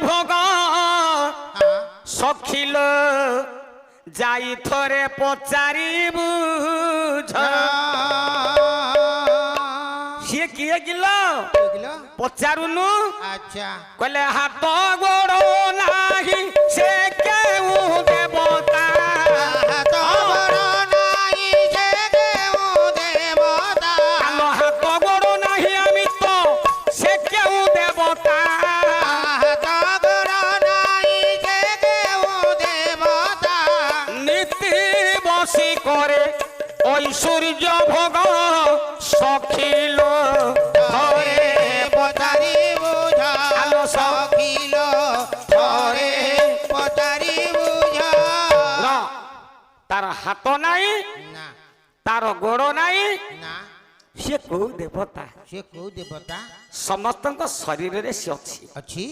ভোগ সখিল যাই থরে পচারি বুঝ সে কিয়ে গিল পচারুনু আচ্ছা কলে হাত গোড় নাহি সে কেউ দেবতা হাত গোড় নাহি সে কেউ দেবতা আলো হাত গোড় নাহি আমি তো সে কেউ দেবতা হাত গোড় নাহি সে কেউ দেবতা নীতি বসি করে ঐশ্বর্য ভোগ সখিল ধরে পচারি বুঝা আলো সখিল ধরে পচারি বুঝা তার হাত নাই না তার গোড় নাই না সে କୋଉ ଦେବତା ସେ କୋଉ ଦେବତା ସମସ୍ତଙ୍କ ଶରୀରରେ ସେ ଅଛି ଅଛି